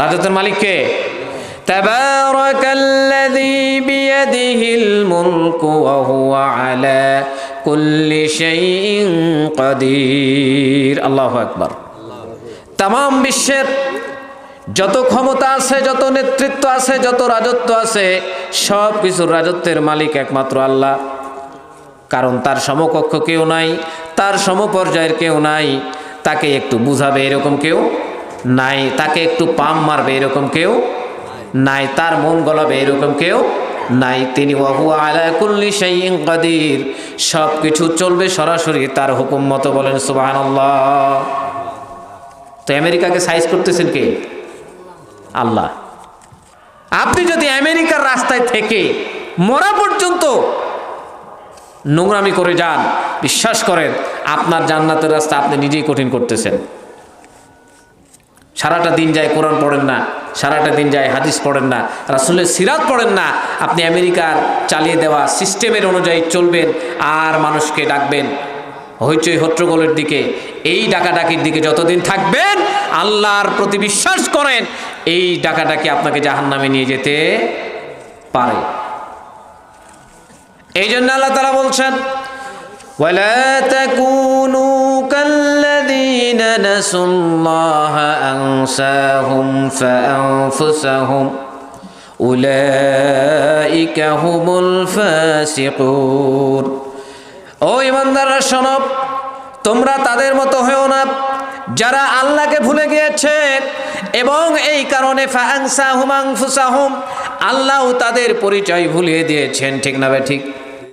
রাজত্বের মালিক কে? তাবারাকাল্লাযী বিয়াদিহিল মুলকু ওয়া হুয়া আলা কুল্লি শাইইন কাদির। আল্লাহু আকবার। তামাম বিশ্বের যত ক্ষমতা আছে, যত নেতৃত্ব আছে, যত রাজত্ব আছে, সব কিছুর রাজত্বের মালিক একমাত্র আল্লাহ। কারণ তার সমকক্ষ কেউ নাই, তার সমপর্যায়ের কেউ নাই, তাকে একটু বুঝাবে এরকম কেউ নাই, তাকে একটু পাম মারবে এরকম কেউ নাই, তার মন গলাবে এরকম কেউ নাই। তিনি ওয়া হুয়া আলা কুল্লি শাইইন কাদির, সব কিছু চলবে সরাসরি তার হুকুম মতো। বলেন সুবহানাল্লাহ। তো আমেরিকাকে সাইজ করতেছেন কে? আল্লাহ। আপনি যদি আমেরিকার রাস্তায় থেকে মরা পর্যন্ত নোংরামি করে যান, বিশ্বাস করেন আপনার জান্নাতের রাস্তা আপনি নিজেই কঠিন করতেছেন। সারাটা দিন যায় কোরআন পড়েন না, সারাটা দিন যায় হাদিস পড়েন না, রাসূলের সিরাত পড়েন না, আপনি আমেরিকার চালিয়ে দেওয়া সিস্টেমের অনুযায়ী চলবেন আর মানুষকে ডাকবেন হইচই হট্টগোলের দিকে, এই ডাকাডাকির দিকে যতদিন থাকবেন, আল্লাহর প্রতি বিশ্বাস করেন এই ডাকাডাকি আপনাকে জাহান্নামে নিয়ে যেতে পারে। এই জন্য আল্লাহ তাআলা বলছেন, ওয়ালা তাকুনু কাল্লাযীনা নাসুল্লাহা আনসাহুম ফাআনফুসাহুম উলাইকা হুমুল ফাসিকুন। ও ঈমানদাররা শোনো, তোমরা তাদের মতো হয়েও না যারা আল্লাহকে ভুলে গিয়েছে এবং এই কারণে ফাআনসাহুম আনফুসাহুম, আল্লাহ তাদের পরিচয় ভুলিয়ে দিয়েছেন। ঠিক না ভাই? ঠিক।